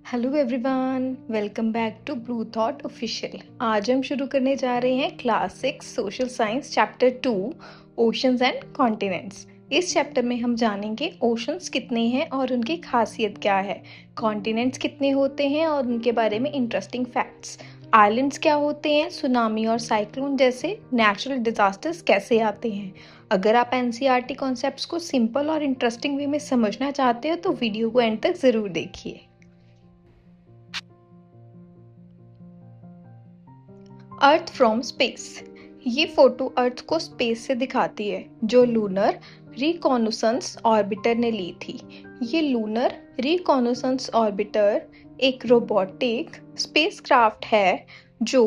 Hello everyone, welcome back to blue thought official. आज हम शुरू करने जा रहे हैं class 6 social science chapter 2 oceans and continents. इस चैप्टर में हम जानेंगे ओशंस कितने हैं और उनकी खासियत क्या है, कॉन्टिनेंट्स कितने होते हैं और उनके बारे में इंटरेस्टिंग फैक्ट्स, आइलैंड्स क्या होते हैं, सुनामी और साइक्लोन जैसे नेचुरल डिजास्टर्स कैसे आते हैं। अगर आप एनसीईआरटी कॉन्सेप्ट्स को सिंपल और इंटरेस्टिंग वे में समझना चाहते हो तो वीडियो को एंड तक ज़रूर देखिए। Earth from space. ये फोटो अर्थ को स्पेस से दिखाती है जो लूनर रिकॉनोसेंस ऑर्बिटर ने ली थी। ये लूनर रिकॉनोसेंस ऑर्बिटर एक रोबोटिक स्पेसक्राफ्ट है जो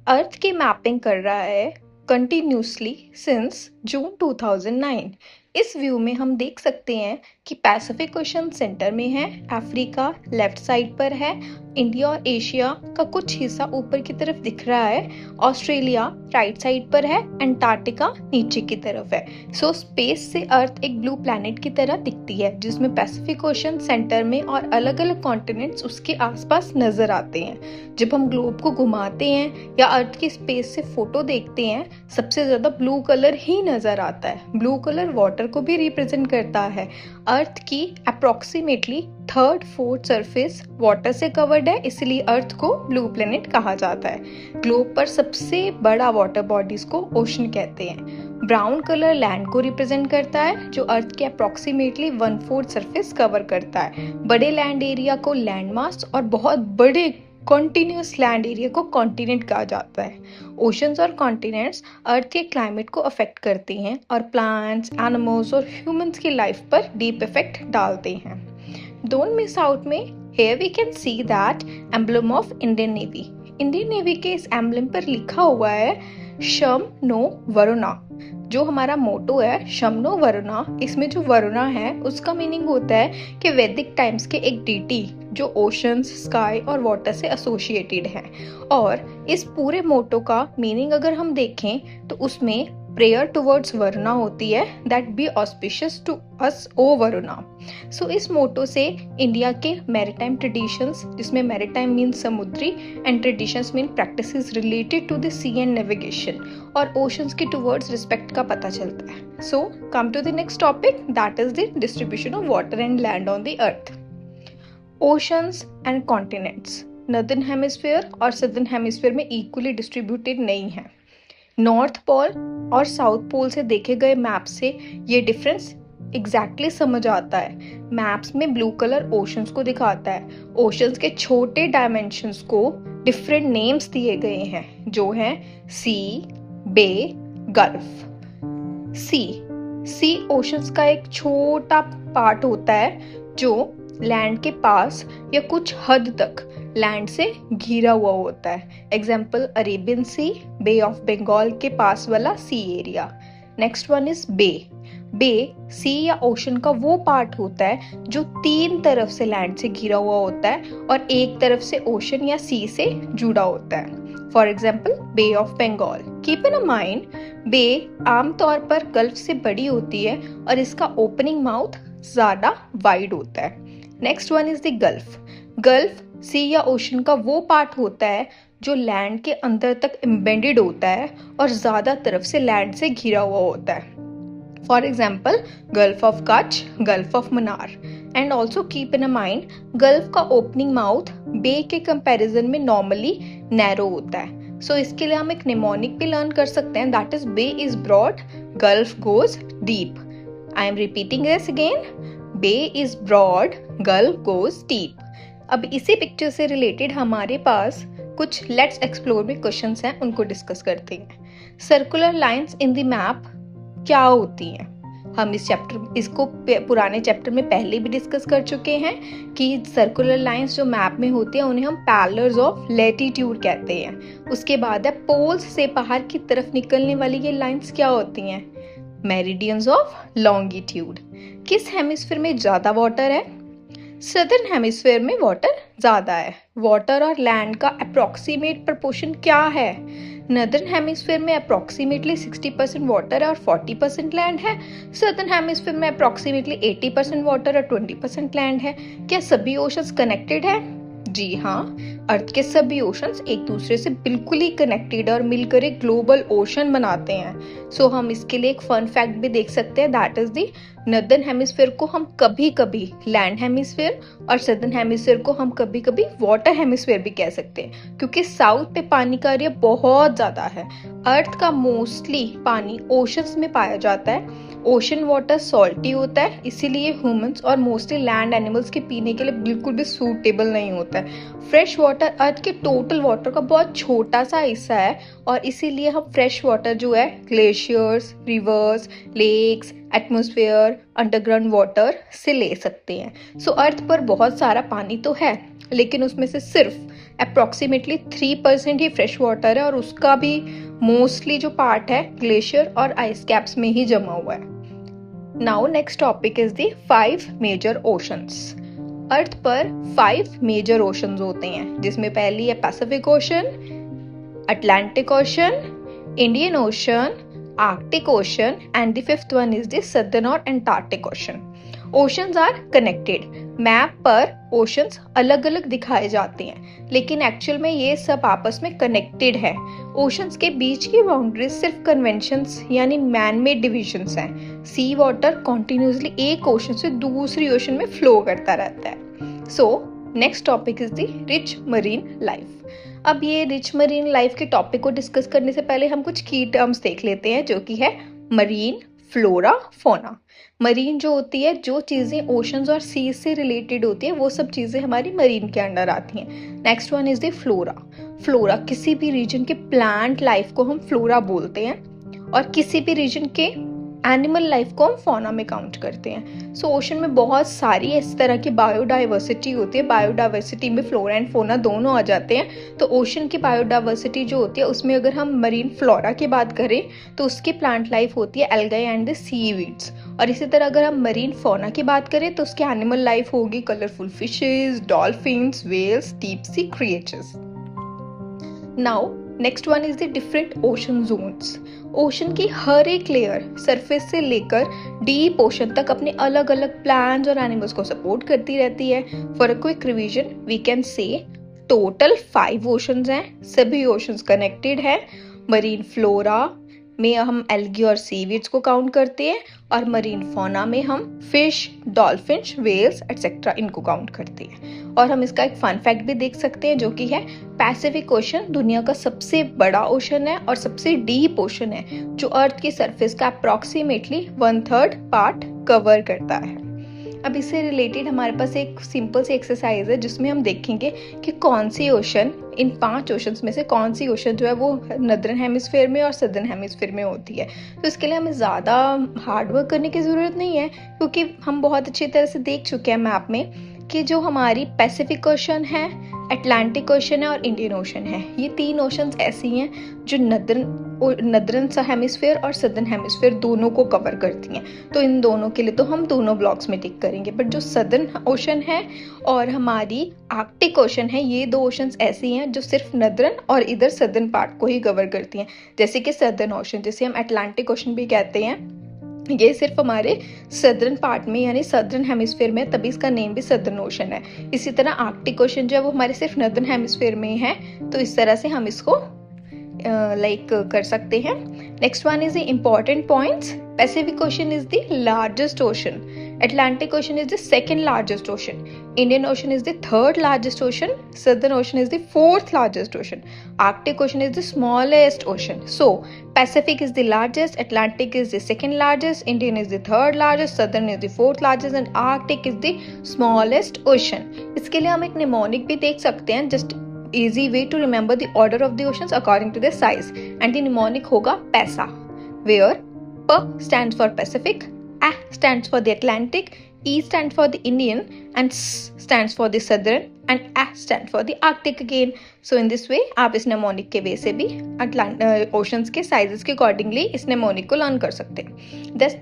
अर्थ की मैपिंग कर रहा है कंटिन्यूसली सिंस जून 2009। इस व्यू में हम देख सकते हैं कि पैसिफिक ओशन सेंटर में है, अफ्रीका लेफ्ट साइड पर है, इंडिया और एशिया का कुछ हिस्सा ऊपर की तरफ दिख रहा है, ऑस्ट्रेलिया राइट साइड पर है, अंटार्कटिका नीचे की तरफ है। सो स्पेस से अर्थ एक ब्लू प्लैनेट की तरह दिखती है जिसमें पैसिफिक ओशन सेंटर में और अलग अलग कॉन्टिनेंट्स उसके आसपास नजर आते हैं। जब हम ग्लोब को घुमाते हैं या अर्थ की स्पेस से फोटो देखते हैं, सबसे ज्यादा ब्लू कलर ही नजर आता है। ब्लू कलर वाटर को भी रिप्रेजेंट करता है। अर्थ की approximately third fourth surface water से कवर्ड है, इसलिए अर्थ को ब्लू प्लेनेट कहा जाता है। ग्लोब पर सबसे बड़ा वाटर बॉडीज को ओशन कहते हैं। ब्राउन कलर लैंड को रिप्रेजेंट करता है जो अर्थ के अप्रोक्सीमेटली 1/4 सरफेस कवर करता है। बड़े लैंड एरिया को लैंड मास और बहुत बड़े कॉन्टिन्यूस लैंड एरिया को कॉन्टिनेंट कहा जाता है। ओशंस और कॉन्टिनेंट्स अर्थ के क्लाइमेट को अफेक्ट करते हैं और प्लांट्स, एनिमल्स और ह्यूमंस की लाइफ पर डीप इफेक्ट डालते हैं। डोंट मिस आउट में here we can see that emblem of Indian Navy. Indian navy के इस एम्बलम पर लिखा हुआ है शम नो वरुणा। जो हमारा मोटो है शम नो वरुणा, इसमें जो वरुणा है उसका मीनिंग होता है कि वैदिक टाइम्स के एक डीटी जो ओशंस, स्काई और वाटर से एसोसिएटेड है। और इस पूरे मोटो का मीनिंग अगर हम देखें तो उसमें प्रेयर टुवर्ड्स वरुणा होती है, that be auspicious to us O Varuna. So इस मोटो से इंडिया के मैरीटाइम ट्रेडिशंस, जिसमें मैरीटाइम मीन समुद्री and traditions mean practices related to the sea and navigation और ओशंस के टुवर्ड्स रिस्पेक्ट का पता चलता है। So come to the next topic, that is the distribution of water and land on the earth. Oceans and continents northern hemisphere और southern hemisphere में equally distributed नहीं है। नॉर्थ पोल और साउथ पोल से देखे गए मैप से ये डिफरेंस एग्जैक्टली समझ आता है। मैप्स में ब्लू कलर ओशंस को दिखाता है। ओशंस के छोटे डायमेंशंस को डिफरेंट नेम्स दिए गए हैं जो हैं सी, बे, गल्फ। सी ओशंस का एक छोटा पार्ट होता है जो लैंड के पास या कुछ हद तक लैंड से घिरा हुआ होता है। Example Arabian sea, bay of Bengal के पास वाला sea area. Next one is bay. Bay sea या ओशन का वो पार्ट होता है जो 3 तरफ से लैंड से घिरा हुआ होता है और एक तरफ से ओशन या सी से जुड़ा होता है। For example bay of Bengal. Keep in mind, bay आमतौर पर गल्फ से बड़ी होती है और इसका ओपनिंग माउथ ज्यादा वाइड होता है। Next one is the gulf. Gulf sea या ओशन का वो पार्ट होता है जो लैंड के अंदर तक एम्बेडेड होता है और ज्यादा तरफ से लैंड से घिरा हुआ होता है। For example gulf of Kutch, gulf of Mannar. And also keep in mind, gulf का ओपनिंग माउथ बे के कंपैरिजन में नॉर्मली नैरो होता है। सो इसके लिए हम एक निमोनिक भी लर्न कर सकते हैं, that is bay is broad, gulf goes deep. I am repeating this again, bay is broad, gulf goes deep. अब इसी पिक्चर से रिलेटेड हमारे पास कुछ लेट्स एक्सप्लोर में क्वेश्चंस हैं, उनको डिस्कस करते हैं। Circular lines in the map क्या होती हैं? हम इसको पुराने चैप्टर में पहले भी डिस्कस कर चुके हैं कि सर्कुलर लाइंस जो मैप में होती हैं उन्हें हम पैरेलल्स ऑफ लैटिट्यूड कहते हैं। उसके बाद है पोल्स से बाहर की तरफ निकलने वाली ये लाइंस क्या होती हैं? Meridians of longitude. किस हेमिस्फीयर में ज्यादा वाटर है? सदर्न हेमिस्फीयर में वाटर ज्यादा है। वाटर और लैंड का अप्रोक्सीमेट प्रोपोर्शन क्या है? नॉर्दर्न हेमिस्फीयर में अप्रोक्सीमेटली 60% वाटर है और 40% लैंड है। सदर्न हेमिस्फीयर में अप्रोक्सीमेटली 80% वाटर और 20% लैंड है। क्या सभी ओशंस कनेक्टेड है? जी हाँ, अर्थ के सभी ओशंस एक दूसरे से बिल्कुल ही कनेक्टेड और मिलकर एक ग्लोबल ओशन बनाते हैं। सो हम इसके लिए एक फन फैक्ट भी देख सकते हैं, that is the northern hemisphere को हम कभी कभी लैंड हेमिस्फीयर और सदर्न हेमिस्फीयर को हम कभी कभी वाटर हेमिस्फीयर भी कह सकते हैं, क्योंकि साउथ पे पानी का एरिया बहुत ज्यादा है। अर्थ का मोस्टली पानी ओशंस में पाया जाता है। ओशन वाटर सॉल्टी होता है, इसीलिए ह्यूमंस और मोस्टली लैंड एनिमल्स के पीने के लिए बिल्कुल भी सूटेबल नहीं होता है। फ्रेश वाटर अर्थ के टोटल वाटर का बहुत छोटा सा हिस्सा है, और इसीलिए हम फ्रेश वाटर जो है glaciers, rivers, lakes, atmosphere, underground water से ले सकते हैं। सो अर्थ पर बहुत सारा पानी तो है, लेकिन उसमें से सिर्फ अप्रोक्सीमेटली 3% ही फ्रेश वाटर है, और उसका भी मोस्टली जो पार्ट है ग्लेशियर और आइस कैप्स में ही जमा हुआ है। Now next topic is the 5 major oceans. Earth पर 5 मेजर ओशंस होते हैं, जिसमें पहली है Pacific ocean, Atlantic ocean, Indian ocean, Arctic ocean, and the fifth one is the southern और Antarctic ocean. Oceans are connected. Map पर oceans अलग अलग दिखाए जाते हैं, लेकिन एक्चुअल में ये सब आपस में कनेक्टेड है। ओशंस के बीच की बाउंड्रीज सिर्फ कन्वेंशंस यानी मैन मेड डिविजन्स हैं। सी वाटर कॉन्टिन्यूसली एक ओशन से दूसरी ओशन में फ्लो करता रहता है। So next topic is the rich marine life. अब ये रिच मरीन लाइफ के टॉपिक को डिस्कस करने से पहले हम कुछ की टर्म्स देख लेते हैं, जो कि है मरीन, फ्लोरा, फोना। मरीन जो होती है, जो चीजें ओशंस और सी से रिलेटेड होती है, वो सब चीजें हमारी मरीन के अंडर आती हैं। Next one is the flora. Flora किसी भी रीजन के प्लांट लाइफ को हम फ्लोरा बोलते हैं, और किसी भी रीजन के एनिमल लाइफ को हम फौना में काउंट करते हैं। सो ओशन में बहुत सारी इस तरह की बायोडाइवर्सिटी होती है। बायोडाइवर्सिटी में फ्लोरा एंड फोना दोनों आ जाते हैं। तो ओशन की बायोडाइवर्सिटी जो होती है, उसमें अगर हम मरीन फ्लोरा की बात करें तो उसकी प्लांट लाइफ होती है एल्गाई एंड द सीवीड्स, और इसी तरह अगर हम मरीन फौना की बात करें तो उसकी एनिमल लाइफ होगी colourful fishes, dolphins, whales, deep sea creatures. Now next one is the different ocean zones. Ocean की हर एक लेयर सरफेस से लेकर डीप ओशन तक अपने अलग अलग प्लांट्स और एनिमल्स को सपोर्ट करती रहती है। For a quick revision we can say total 5 oceans हैं, सभी ओशंस कनेक्टेड है। मरीन फ्लोरा में हम एल्गी और सीवीड्स को काउंट करते हैं, और मरीन फौना में हम फिश, डॉल्फिन, व्हेल्स एटसेट्रा इनको काउंट करते हैं। और हम इसका एक फन फैक्ट भी देख सकते हैं, जो कि है पैसिफिक ओशन दुनिया का सबसे बड़ा ओशन है और सबसे डीप ओशन है, जो अर्थ की सरफेस का अप्रोक्सीमेटली 1/3 पार्ट कवर करता है। अब इससे रिलेटेड हमारे पास एक सिंपल सी एक्सरसाइज है, जिसमें हम देखेंगे कि कौन सी ओशन, इन 5 ओशंस में से कौन सी ओशन जो है वो नॉर्दर्न हेमिस्फीयर में और सदर्न हेमिस्फीयर में होती है। तो इसके लिए हमें ज़्यादा हार्ड वर्क करने की ज़रूरत नहीं है, क्योंकि हम बहुत अच्छी तरह से देख चुके हैं मैप में कि जो हमारी पैसिफिक ओशन है, अटलांटिक ओशन है और इंडियन ओशन है, ये 3 ओशंस ऐसी हैं जो नॉर्दर्न हेमिस्फीयर और सदर्न हेमिस्फीयर दोनों को कवर करती हैं। तो इन दोनों के लिए तो हम दोनों ब्लॉक्स में टिक करेंगे। बट जो सदर्न ओशन है और हमारी आर्कटिक ओशन है, ये 2 ओशंस ऐसी हैं जो सिर्फ नॉर्दर्न और इधर सदर्न पार्ट को ही कवर करती हैं। जैसे कि सदर्न ओशन, जिसे हम अटलांटिक ओशन भी कहते हैं, ये सिर्फ हमारे सदर्न पार्ट में यानी सदर्न हेमिस्फीयर में, तभी इसका नेम भी सदर्न ओशन है। इसी तरह आर्कटिक ओशन जो है वो हमारे सिर्फ नॉर्दर्न हेमिस्फीयर में है, तो इस तरह से हम इसको कर सकते हैं। Next one is the important points. Pacific ocean is the largest ocean, Atlantic Ocean is the second largest ocean, Indian Ocean is the third largest ocean, Southern Ocean is the fourth largest ocean, Arctic Ocean is the smallest ocean. So Pacific is the largest, Atlantic is the second largest, Indian is the third largest, Southern is the fourth largest and Arctic is the smallest ocean. इसके लिए हम एक mnemonic भी देख सकते हैं, just easy way to remember the order of the oceans according to their size, and the mnemonic होगा PASA, where P stands for Pacific, A stands for the Atlantic, E stands for the Indian, and S stands for the Southern, and A stands for the Arctic again. So in this way आप इस mnemonic के वे से भी oceans के sizes के accordingly इस mnemonic को learn कर सकते हैं।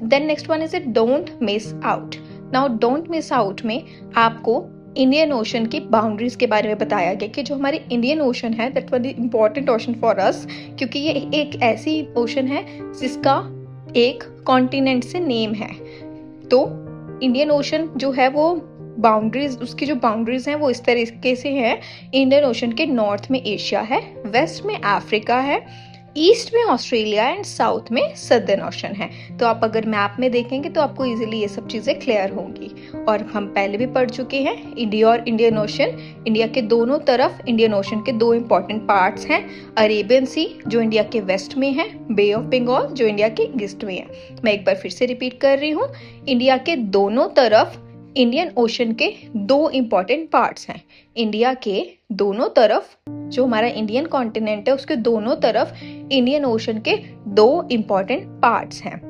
Then next one is it don't miss out. Now don't miss out में आपको इंडियन ओशन की बाउंड्रीज के बारे में बताया गया कि जो हमारी इंडियन ओशन है that was the important ocean for us, क्योंकि ये एक ऐसी ओशन है जिसका एक कॉन्टिनेंट से नेम है। तो इंडियन ओशन जो है वो बाउंड्रीज, उसकी जो बाउंड्रीज हैं वो इस तरीके से हैं। इंडियन ओशन के नॉर्थ में एशिया है, वेस्ट में अफ्रीका है, ईस्ट में ऑस्ट्रेलिया एंड साउथ में सदर्न ओशन है। तो आप अगर मैप में देखेंगे तो आपको इजीली ये सब चीजें क्लियर होंगी। और हम पहले भी पढ़ चुके हैं इंडिया और इंडियन ओशन। इंडिया के दोनों तरफ इंडियन ओशन के दो इंपॉर्टेंट पार्ट्स हैं, अरेबियन सी जो इंडिया के वेस्ट में है, बे ऑफ बंगाल जो इंडिया के ईस्ट में है। मैं एक बार फिर से रिपीट कर रही हूँ, इंडिया के दोनों तरफ इंडियन ओशन के दो इंपॉर्टेंट पार्ट्स हैं। इंडिया के दोनों तरफ, जो हमारा इंडियन कॉन्टिनेंट है उसके दोनों तरफ इंडियन ओशन के दो इंपॉर्टेंट पार्ट्स हैं,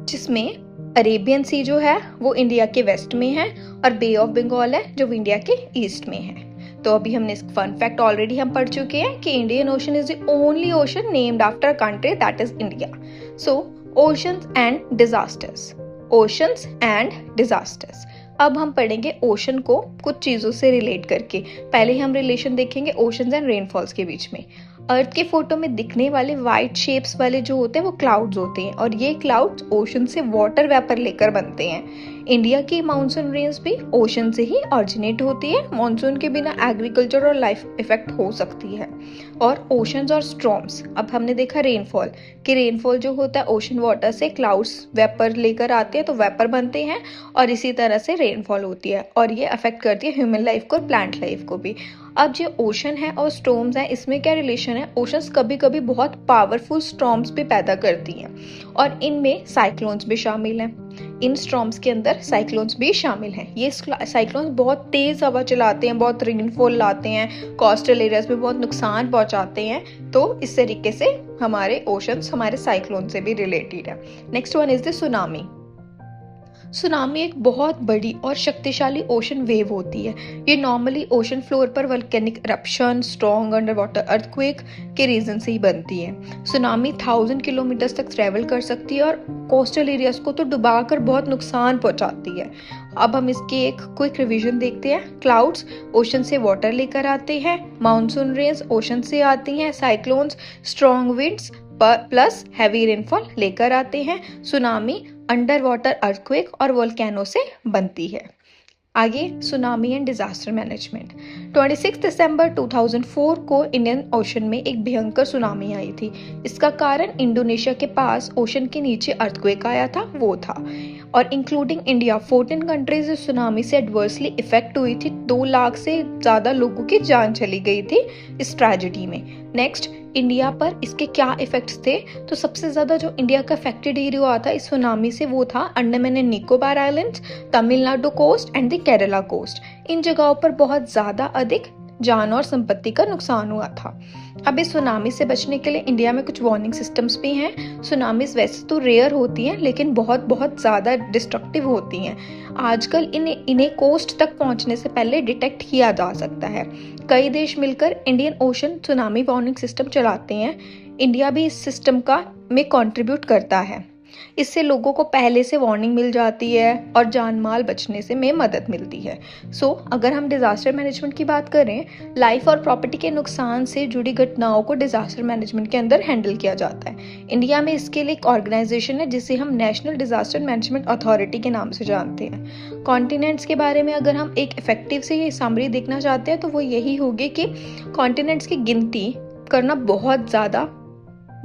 जिसमें अरेबियन सी जो है वो इंडिया के वेस्ट में है और बे ऑफ बंगाल है जो इंडिया के ईस्ट में है। तो अभी हमने इस फन फैक्ट ऑलरेडी हम पढ़ चुके हैं कि Indian ocean is the only ocean named after a country that is India. So oceans and disasters, oceans and disasters. अब हम पढ़ेंगे ओशन को कुछ चीजों से रिलेट करके। पहले हम रिलेशन देखेंगे ओशंस एंड रेनफॉल्स के बीच में। अर्थ के फोटो में दिखने वाले व्हाइट शेप्स वाले जो होते हैं वो क्लाउड्स होते हैं और ये क्लाउड्स ओशन से वाटर वेपर लेकर बनते हैं। इंडिया की मानसून रेंज भी ओशन से ही ऑरिजिनेट होती है। मानसून के बिना एग्रीकल्चर और लाइफ इफेक्ट हो सकती है। और ओशंस और स्टॉर्म्स, अब हमने देखा रेनफॉल कि रेनफॉल जो होता है ओशन वाटर से क्लाउड्स वेपर लेकर आते हैं तो वेपर बनते हैं और इसी तरह से रेनफॉल होती है और ये अफेक्ट करती है ह्यूमन लाइफ को और प्लांट लाइफ को भी। अब जो ओशन है और स्टॉर्म्स है इसमें क्या रिलेशन है, ओशंस कभी कभी बहुत पावरफुल स्टॉर्म्स भी पैदा करती हैं और इनमें साइक्लोन्स भी शामिल हैं। इन स्टॉर्म्स के अंदर साइक्लोन्स भी शामिल हैं। ये साइक्लोन्स बहुत तेज हवा चलाते हैं, बहुत रेनफॉल लाते हैं, कोस्टल एरियाज में बहुत नुकसान पहुंचाते हैं। तो इस तरीके से हमारे ओशंस हमारे साइक्लोन से भी रिलेटेड है। Next one is the tsunami. Tsunami एक बहुत बड़ी और शक्तिशाली ओशन वेव होती है। ये नॉर्मली ओशन फ्लोर पर volcanic eruption, strong under water earthquake के रीजन से ही बनती है। सुनामी 1000 किलोमीटर तक ट्रेवल कर सकती है और कोस्टल एरियाज को तो डुबाकर बहुत नुकसान पहुंचाती है। अब हम इसकी एक क्विक रिवीजन देखते हैं। क्लाउड्स ओशन से वाटर लेकर आते हैं, मानसून रेन्स ओशन से आती हैं, cyclones strong winds plus heavy rainfall लेकर आते हैं, सुनामी अंडर वाटर अर्थक्वेक और वोल्केनो से बनती है। आगे सुनामी एंड डिजास्टर मैनेजमेंट। 26 दिसंबर 2004 को इंडियन ओशन में एक भयंकर सुनामी आई थी। इसका कारण इंडोनेशिया के पास ओशन के नीचे अर्थक्वेक आया था वो था, और इंक्लूडिंग इंडिया 14 कंट्रीज इस सुनामी से एडवर्सली इफेक्ट हुई थी। 2 लाख से ज्यादा लोगों की जान चली गई थी इस ट्रेजेडी में। नेक्स्ट, इंडिया पर इसके क्या इफेक्ट्स थे, तो सबसे ज्यादा जो इंडिया का अफेक्टेड एरिया हुआ था इस सुनामी से वो था Andaman and Nicobar islands, Tamil Nadu coast and the Kerala coast. इन जगहों पर बहुत ज्यादा अधिक जान और संपत्ति का नुकसान हुआ था। अब इस सुनामी से बचने के लिए इंडिया में कुछ वार्निंग सिस्टम्स भी हैं। सुनामीज वैसे तो रेयर होती हैं लेकिन बहुत बहुत ज़्यादा डिस्ट्रक्टिव होती हैं। आजकल इन्हें कोस्ट तक पहुंचने से पहले डिटेक्ट किया जा सकता है। कई देश मिलकर Indian ocean tsunami warning system चलाते हैं। इंडिया भी इस सिस्टम में कंट्रीब्यूट करता है। इससे लोगों को पहले से वार्निंग मिल जाती है और जान माल बचने से में मदद मिलती है। अगर हम डिजास्टर मैनेजमेंट की बात करें, लाइफ और प्रॉपर्टी के नुकसान से जुड़ी घटनाओं को डिजास्टर मैनेजमेंट के अंदर हैंडल किया जाता है। इंडिया में इसके लिए एक ऑर्गेनाइजेशन है जिसे हम नेशनल डिजास्टर मैनेजमेंट अथॉरिटी के नाम से जानते हैं। कॉन्टिनेंट्स के बारे में अगर हम एक इफेक्टिव से समरी देखना चाहते हैं तो वो यही होगी कि कॉन्टिनेंट्स की गिनती करना बहुत ज़्यादा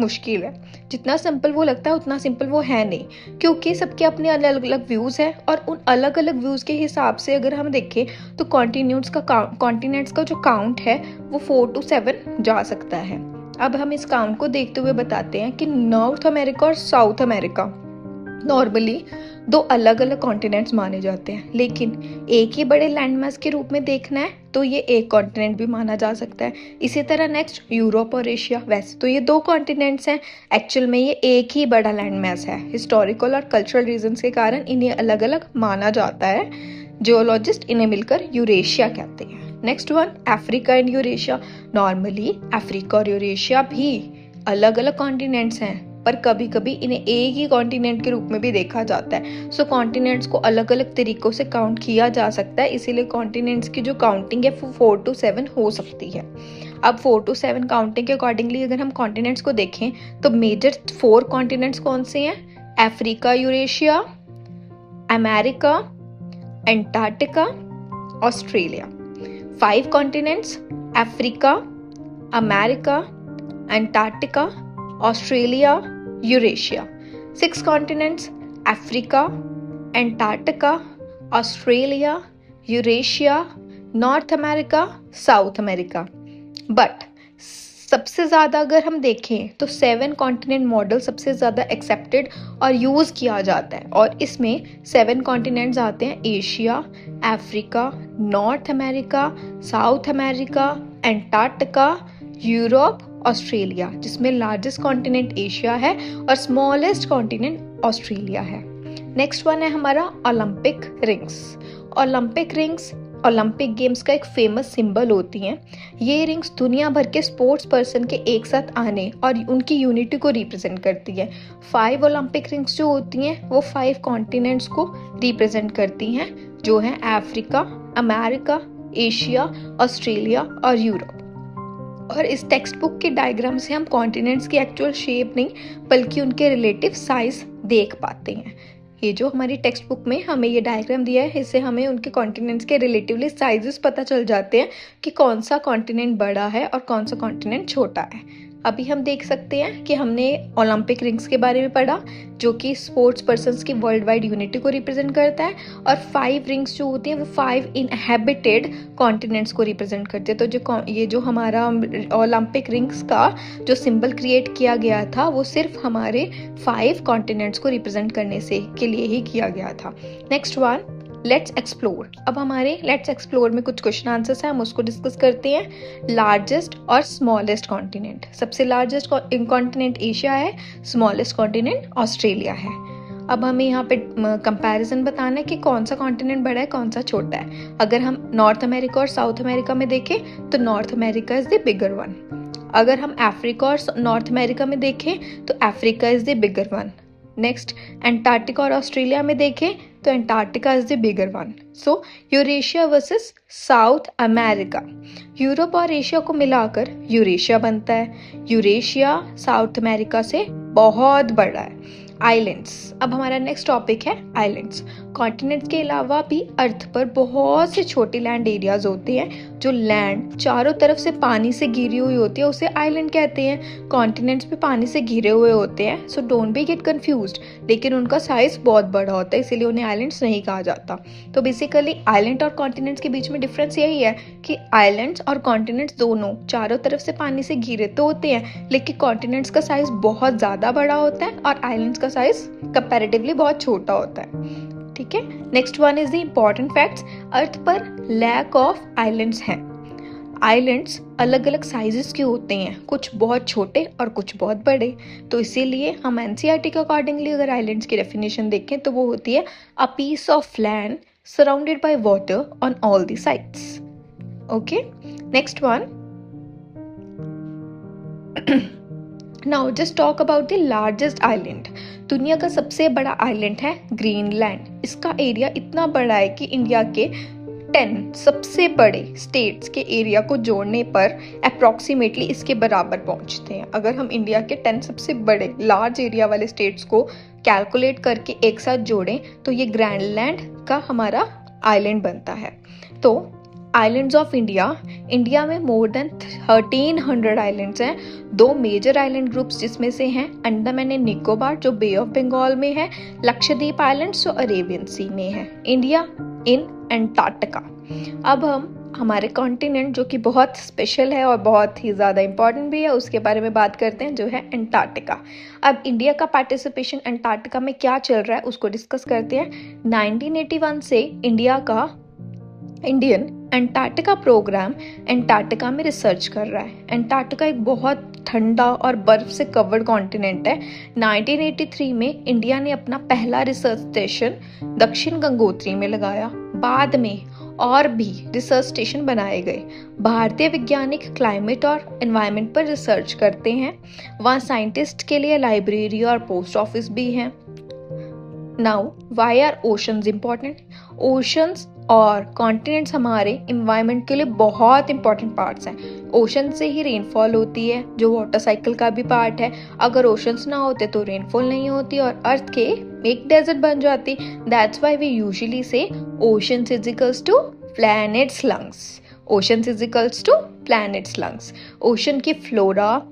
मुश्किल है। जितना सिंपल वो लगता है उतना सिंपल वो है नहीं, क्योंकि सबके अपने अलग अलग व्यूज़ हैं और उन अलग अलग व्यूज़ के हिसाब से अगर हम देखें तो कॉन्टिनेंट्स का जो काउंट है वो 4 to 7 जा सकता है। अब हम इस काउंट को देखते हुए बताते हैं कि नॉर्थ अमेरिका और साउथ अमेरिका नॉर्मली 2 अलग अलग कॉन्टिनेंट्स माने जाते हैं, लेकिन एक ही बड़े लैंडमास के रूप में देखना है तो ये एक कॉन्टिनेंट भी माना जा सकता है। इसी तरह नेक्स्ट यूरोप और एशिया, वैसे तो ये 2 कॉन्टिनेंट्स हैं, एक्चुअल में ये एक ही बड़ा लैंडमास है। हिस्टोरिकल और कल्चरल रीजंस के कारण इन्हें अलग अलग माना जाता है। जियोलॉजिस्ट इन्हें मिलकर यूरेशिया कहते हैं। Next one, Africa and Eurasia. Normally Africa और यूरेशिया भी अलग अलग कॉन्टिनेंट्स हैं, पर कभी कभी इन्हें एक ही कॉन्टिनेंट के रूप में भी देखा जाता है। कॉन्टिनेंट्स को अलग अलग तरीकों से काउंट किया जा सकता है, इसीलिए कॉन्टिनेंट्स की जो काउंटिंग है वो 4 to 7 हो सकती है। अब 4 to 7 काउंटिंग के अकॉर्डिंगली अगर हम कॉन्टिनेंट्स को देखें तो मेजर 4 कॉन्टिनेंट्स कौन से हैं? Africa, Eurasia, America Antarctica, Australia. 5 continents, Africa, America, Antarctica, Australia, Eurasia. 6 continents, Africa, Antarctica, Australia, Eurasia, north America, south America. But सबसे ज़्यादा अगर हम देखें तो 7 कॉन्टिनेंट मॉडल सबसे ज़्यादा एक्सेप्टेड और यूज़ किया जाता है, और इसमें 7 कॉन्टिनेंट्स आते हैं: Asia, Africa, north America, south America, Antarctica, Europe, Australia, जिसमें लार्जेस्ट कॉन्टिनेंट एशिया है और स्मॉलेस्ट कॉन्टिनेंट ऑस्ट्रेलिया है। नेक्स्ट वन है हमारा Olympic rings. Olympic rings Olympic games का एक फेमस सिंबल होती हैं। ये रिंग्स दुनिया भर के स्पोर्ट्स पर्सन के एक साथ आने और उनकी यूनिटी को रिप्रेजेंट करती है। 5 ओलंपिक रिंग्स जो होती हैं वो 5 कॉन्टिनेंट्स को रिप्रेजेंट करती हैं, जो हैं अफ्रीका, अमेरिका, एशिया, ऑस्ट्रेलिया और यूरोप। और इस टेक्स्ट बुक के डायग्राम से हम कॉन्टिनेंट्स की एक्चुअल शेप नहीं बल्कि उनके रिलेटिव साइज देख पाते हैं। ये जो हमारी टेक्स्ट बुक में हमें ये डायग्राम दिया है, इससे हमें उनके कॉन्टिनेंट्स के रिलेटिवली साइजेस पता चल जाते हैं कि कौन सा कॉन्टिनेंट बड़ा है और कौन सा कॉन्टिनेंट छोटा है। अभी हम देख सकते हैं कि हमने ओलंपिक रिंग्स के बारे में पढ़ा, जो कि स्पोर्ट्स पर्सन्स की वर्ल्ड वाइड यूनिटी को रिप्रेजेंट करता है, और 5 रिंग्स जो होती हैं वो 5 इनहेबिटेड कॉन्टिनेंट्स को रिप्रेजेंट करते हैं। तो ये जो हमारा ओलंपिक रिंग्स का जो सिंबल क्रिएट किया गया था वो सिर्फ हमारे 5 कॉन्टिनेंट्स को रिप्रेजेंट करने से के लिए ही किया गया था। Next one, let's explore. अब हमारे लेट्स एक्सप्लोर में कुछ क्वेश्चन आंसर्स हैं, हम उसको डिस्कस करते हैं। लार्जेस्ट और स्मॉलेस्ट कॉन्टिनेंट। सबसे लार्जेस्ट कॉन्टिनेंट एशिया है, स्मॉलेस्ट कॉन्टिनेंट ऑस्ट्रेलिया है। अब हमें यहाँ पे कंपैरिजन बताना है कि कौन सा कॉन्टिनेंट बड़ा है, कौन सा छोटा है। अगर हम नॉर्थ अमेरिका और साउथ अमेरिका में देखें तो north America is the bigger one. अगर हम अफ्रीका और नॉर्थ अमेरिका में देखें तो Africa is the bigger one. Next, Antarctica और ऑस्ट्रेलिया में देखें तो Antarctica is the bigger one. So Eurasia versus south America. Europe और एशिया को मिलाकर यूरेशिया बनता है। यूरेशिया साउथ अमेरिका से बहुत बड़ा है। आइलैंड्स। अब हमारा नेक्स्ट टॉपिक है आइलैंड्स। कॉन्टिनेंट्स के अलावा भी अर्थ पर बहुत से छोटे लैंड एरियाज होते हैं। जो लैंड चारों तरफ से पानी से घिरी हुई होती है उसे आइलैंड कहते हैं। कॉन्टिनेंट्स भी पानी से घिरे हुए होते हैं, so don't be gate confused, लेकिन उनका साइज बहुत बड़ा होता है, इसीलिए उन्हें आइलैंड्स नहीं कहा जाता। तो बेसिकली आइलैंड और कॉन्टिनेंट्स के बीच में डिफरेंस यही है कि आइलैंड्स और कॉन्टिनेंट्स दोनों चारों तरफ से पानी से घिरे तो होते हैं, लेकिन कॉन्टिनेंट्स का साइज बहुत ज्यादा बड़ा होता है और आइलैंड्स का साइज कंपैरेटिवली बहुत छोटा होता है। ठीक है। Next one is the important facts. Earth पर लैक ऑफ आइलैंड्स हैं। आइलैंड्स अलग अलग साइजेस के होते हैं, कुछ बहुत छोटे और कुछ बहुत बड़े। तो इसीलिए हम एनसीईआरटी के अकॉर्डिंगली अगर आइलैंड्स की डेफिनेशन देखें तो वो होती है a piece of land surrounded by water on all the sides. Okay, next one. Now just talk about the largest island. दुनिया का सबसे बड़ा आइलैंड है ग्रीनलैंड। इसका एरिया इतना बड़ा है कि इंडिया के 10 सबसे बड़े स्टेट्स के एरिया को जोड़ने पर अप्रॉक्सीमेटली इसके बराबर पहुंचते हैं। अगर हम इंडिया के 10 सबसे बड़े लार्ज एरिया वाले स्टेट्स को कैलकुलेट करके एक साथ जोड़ें तो ये ग्रीनलैंड का हमारा आइलैंड बनता है। तो आइलैंड्स ऑफ इंडिया, इंडिया में मोर देन 1300 आइलैंड्स हैं। 2 मेजर आइलैंड ग्रुप्स जिसमें से हैं अंडमान एंड निकोबार जो बे ऑफ बंगाल में है, लक्षद्वीप आइलैंड्स जो अरेबियन सी में है, इंडिया इन एंटार्क्टिका। अब हम हमारे कॉन्टिनेंट जो कि बहुत स्पेशल है और बहुत ही ज़्यादा इंपॉर्टेंट भी है उसके बारे में बात करते हैं, जो है एंटार्क्टिका। अब इंडिया का पार्टिसिपेशन एंटार्क्टिका में क्या चल रहा है उसको डिस्कस करते हैं। 1981 से इंडियन एंटार्क्टिका प्रोग्राम एंटार्क्टिका में रिसर्च कर रहा है। एंटार्क्टिका एक बहुत ठंडा और बर्फ से कवर्ड कॉन्टिनेंट है। 1983 में इंडिया ने अपना पहला रिसर्च स्टेशन दक्षिण गंगोत्री में लगाया। बाद में और भी रिसर्च स्टेशन बनाए गए। भारतीय वैज्ञानिक क्लाइमेट और एनवायरनमेंट पर रिसर्च करते हैं। वहाँ साइंटिस्ट के लिए लाइब्रेरी और पोस्ट ऑफिस भी हैं। Now why are oceans important? Oceans और कॉन्टिनेंट्स हमारे इन्वायरमेंट के लिए बहुत इंपॉर्टेंट पार्ट्स हैं। ओशन से ही रेनफॉल होती है जो वाटर साइकिल का भी पार्ट है। अगर ओशंस ना होते तो रेनफॉल नहीं होती और अर्थ के एक डेजर्ट बन जाती। दैट्स व्हाई वी यूजुअली से oceans is equals to planets lungs. Oceans is equals to planets lungs. Ocean की फ्लोरा,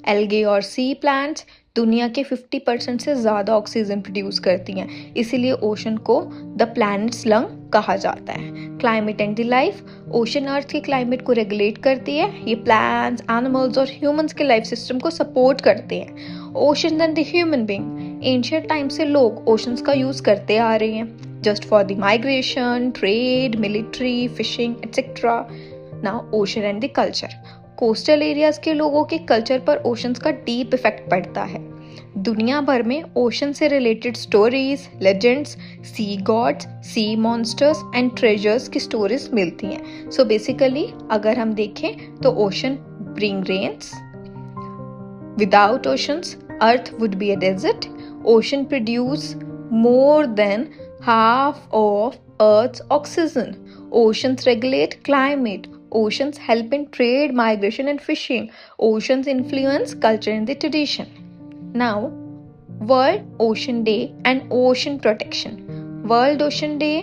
एल्गे और सी प्लांट्स दुनिया के 50% से ज़्यादा ऑक्सीजन प्रोड्यूस करती हैं, इसीलिए ओशन को द प्लैनेट्स लंग कहा जाता है। Climate and the life, ocean earth के क्लाइमेट को रेगुलेट करती है। ये प्लांट्स, एनिमल्स और ह्यूमंस के लाइफ सिस्टम को सपोर्ट करते हैं। Ocean and the human being, ancient time से लोग ओशंस का यूज़ करते आ रहे हैं just for the migration, trade, military, fishing etcetera. Now ocean and the culture, coastal areas के लोगों के कल्चर पर ओशंस का डीप इफेक्ट पड़ता है। दुनिया भर में ओशन से related stories, legends, sea gods, sea monsters and treasures की स्टोरीज मिलती हैं। सो बेसिकली अगर हम देखें तो ocean bring rains, without oceans Earth would be a desert. Ocean produce more than half of Earth's oxygen. Oceans regulate climate. Oceans help in trade, migration, and fishing. Oceans influence culture and the tradition. Now, World Ocean Day and Ocean Protection. World Ocean Day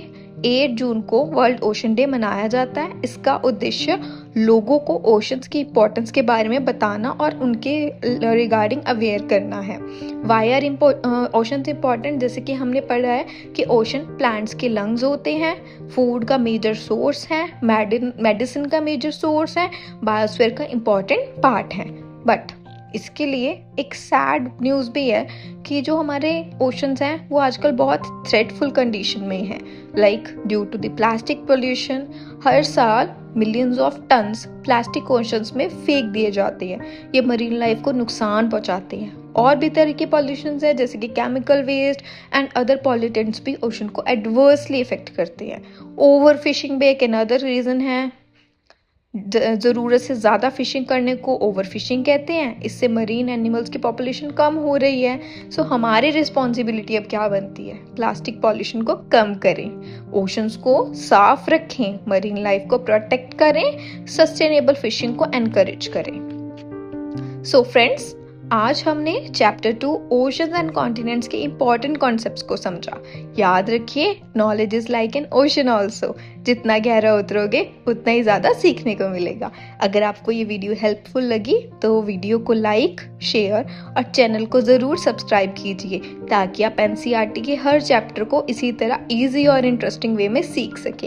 8 जून को world ocean day मनाया जाता है। इसका उद्देश्य लोगों को oceans की importance के बारे में बताना और उनके रिगार्डिंग अवेयर करना है। वाई आर ओशंस इम्पॉर्टेंट, जैसे कि हमने पढ़ा है कि ओशन प्लांट्स के लंग्स होते हैं, फूड का मेजर सोर्स है, मेडिसिन का मेजर सोर्स है, बायोस्फीयर का इम्पॉर्टेंट पार्ट है। बट इसके लिए एक सैड न्यूज़ भी है कि जो हमारे ओशंस हैं वो आजकल बहुत थ्रेटफुल कंडीशन में हैं। Like due to the plastic pollution, हर साल millions of tons plastic oceans में फेंक दिए जाते हैं। ये मरीन लाइफ को नुकसान पहुंचाते हैं। और भी तरह के पॉल्यूशंस है जैसे कि chemical waste and other pollutants भी ओशन को एडवर्सली इफेक्ट करते हैं। ओवर फिशिंग भी एक अनदर रीज़न है। ज़रूरत से ज़्यादा फिशिंग करने को ओवर फिशिंग कहते हैं। इससे मरीन एनिमल्स की पॉपुलेशन कम हो रही है। सो हमारी रिस्पॉन्सिबिलिटी अब क्या बनती है? प्लास्टिक पॉल्यूशन को कम करें, ओशंस को साफ रखें, मरीन लाइफ को प्रोटेक्ट करें, सस्टेनेबल फिशिंग को एनकरेज करें। सो फ्रेंड्स, आज हमने चैप्टर 2 ओशंस एंड कॉन्टिनेंट्स के इंपॉर्टेंट कॉन्सेप्ट्स को समझा। याद रखिए, knowledge is like an ocean also. जितना गहरा उतरोगे उतना ही ज़्यादा सीखने को मिलेगा। अगर आपको ये वीडियो हेल्पफुल लगी तो वीडियो को लाइक, शेयर और चैनल को ज़रूर सब्सक्राइब कीजिए ताकि आप एनसीईआरटी के हर चैप्टर को इसी तरह ईजी और इंटरेस्टिंग वे में सीख सकें।